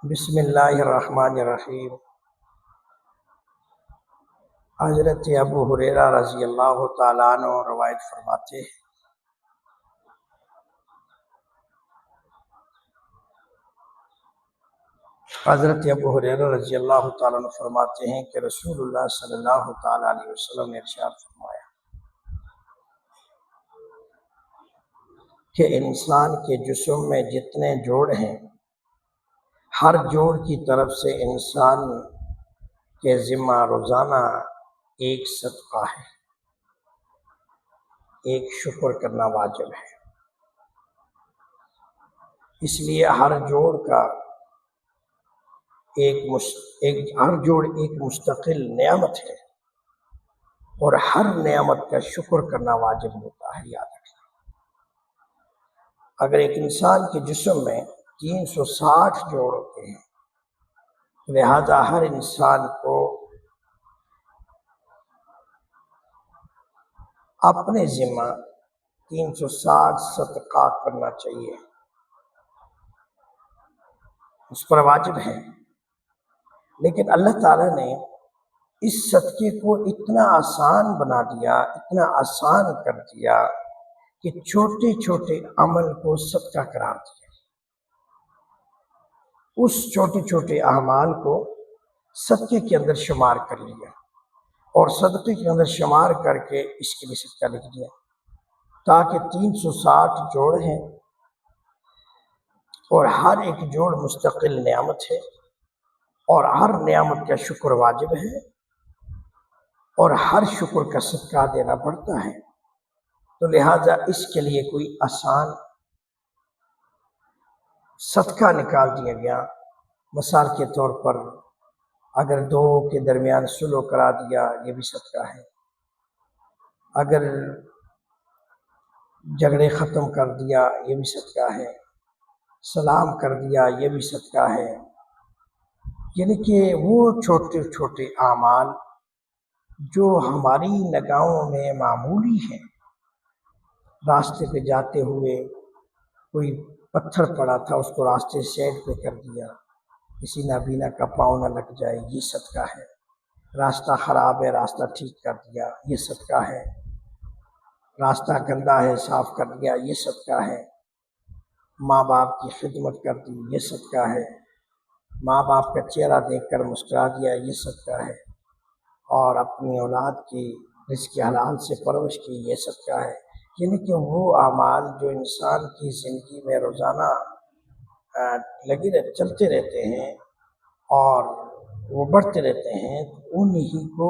بسم اللہ الرحمن الرحیم۔ حضرت ابو ہریرہ رضی اللہ تعالیٰ عنہ روایت فرماتے ہیں، حضرت ابو ہریرہ رضی اللہ تعالیٰ عنہ فرماتے ہیں کہ رسول اللہ صلی اللہ تعالیٰ علیہ وسلم نے ارشاد فرمایا کہ انسان کے جسم میں جتنے جوڑ ہیں، ہر جوڑ کی طرف سے انسان کے ذمہ روزانہ ایک صدقہ ہے، ایک شکر کرنا واجب ہے۔ اس لیے ہر جوڑ ایک مستقل نعمت ہے، اور ہر نعمت کا شکر کرنا واجب ہوتا ہے۔ یاد رکھنا، اگر ایک انسان کے جسم میں 360 جوڑ ہوتے ہیں، لہذا ہر انسان کو اپنے ذمہ 360 صدقہ کرنا چاہیے، اس پر واجب ہے۔ لیکن اللہ تعالیٰ نے اس صدقے کو اتنا آسان بنا دیا، اتنا آسان کر دیا کہ چھوٹے چھوٹے عمل کو صدقہ قرار دیا۔ اس چھوٹے چھوٹے اعمال کو صدقے کے اندر شمار کر لیا، اور صدقے کے اندر شمار کر کے اس کے لیے صدقہ لکھ دیا، تاکہ 360 جوڑ ہیں، اور ہر ایک جوڑ مستقل نعمت ہے، اور ہر نعمت کا شکر واجب ہے، اور ہر شکر کا صدقہ دینا پڑتا ہے۔ تو لہٰذا اس کے لیے کوئی آسان صدقہ نکال دیا گیا۔ مثال کے طور پر اگر دو کے درمیان صلح کرا دیا، یہ بھی صدقہ ہے۔ اگر جھگڑے ختم کر دیا، یہ بھی صدقہ ہے۔ سلام کر دیا، یہ بھی صدقہ ہے۔ یعنی کہ وہ چھوٹے چھوٹے اعمال جو ہماری نگاہوں میں معمولی ہیں، راستے پہ جاتے ہوئے کوئی پتھر پڑا تھا، اس کو راستے سائڈ پہ کر دیا، کسی نابینا کا پاؤں نہ لگ جائے، یہ صدقہ ہے۔ راستہ خراب ہے، راستہ ٹھیک کر دیا، یہ صدقہ ہے۔ راستہ گندا ہے، صاف کر دیا، یہ صدقہ ہے۔ ماں باپ کی خدمت کر دی، یہ صدقہ ہے۔ ماں باپ کا چہرہ دیکھ کر مسکرا دیا، یہ صدقہ ہے۔ اور اپنی اولاد کی رزق حلال سے پرورش کی، یہ صدقہ ہے۔ یعنی کہ وہ اعمال جو انسان کی زندگی میں روزانہ چلتے رہتے ہیں اور وہ بڑھتے رہتے ہیں، انہی کو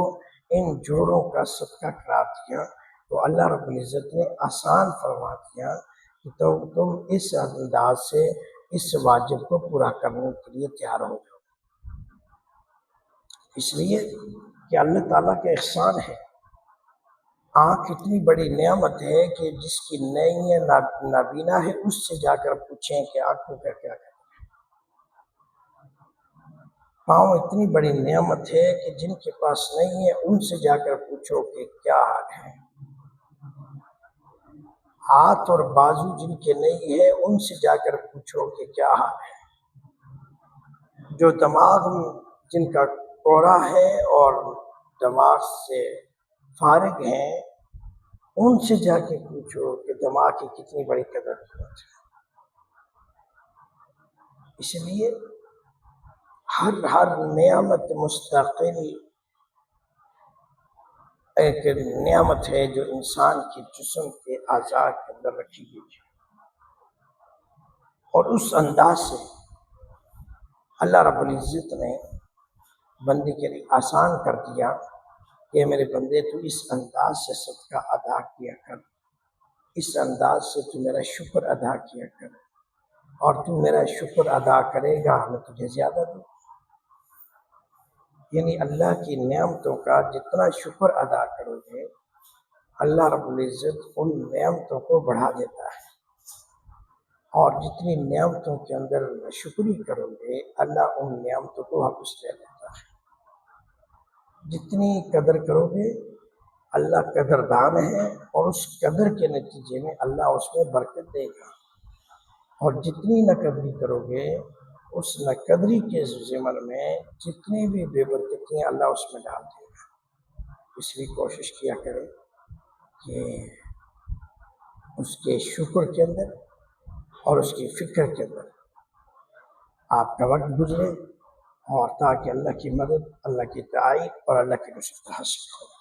ان جوڑوں کا صدقہ قرار دیا۔ تو اللہ رب العزت نے آسان فرما دیا کہ تم اس انداز سے اس واجب کو پورا کرنے کے لیے تیار ہو جاؤ، اس لیے کہ اللہ تعالیٰ کا احسان ہے۔ آنکھ اتنی بڑی نعمت ہے کہ جس کی نہیں ہے، نابینا ہے، اس سے جا کر پوچھیں کہ آنکھوں کا کیا کریں۔ پاؤں اتنی بڑی نعمت ہے کہ جن کے پاس نہیں ہے، ان سے جا کر پوچھو کہ کیا حال ہے۔ ہاتھ اور بازو جن کے نہیں ہے، ان سے جا کر پوچھو کہ کیا حال ہے۔ جو دماغ جن کا کوڑا ہے اور دماغ سے فارغ ہیں، ان سے جا کے پوچھو کہ دماغ کی کتنی بڑی قدر ہے۔ اس لیے ہر نعمت مستقل ایک نعمت ہے جو انسان کے جسم کے اعضاء کے اندر رکھی گئی ہے، اور اس انداز سے اللہ رب العزت نے بندے کے لیے آسان کر دیا کہ میرے بندے تو اس انداز سے صدقہ ادا کیا کر، اس انداز سے تو میرا شکر ادا کیا کر، اور تو میرا شکر ادا کرے گا میں تجھے زیادہ دوں۔ یعنی اللہ کی نعمتوں کا جتنا شکر ادا کرو گے، اللہ رب العزت ان نعمتوں کو بڑھا دیتا ہے، اور جتنی نعمتوں کے اندر شکری کرو گے، اللہ ان نعمتوں کو واپس لے لیتا ہے۔ جتنی قدر کرو گے، اللہ قدردان ہے، اور اس قدر کے نتیجے میں اللہ اس میں برکت دے گا، اور جتنی نہ قدری کرو گے، اس ناقدری کے ضمن میں جتنی بھی بے برکتیاں اللہ اس میں ڈال دے گا، اس لیے کوشش کیا کرے کہ اس کے شکر کے اندر اور اس کی فکر کے اندر آپ کا وقت گزرے، اور تاکہ اللہ کی مدد، اللہ کی تعائید اور اللہ کی نصرت حاصل ہو۔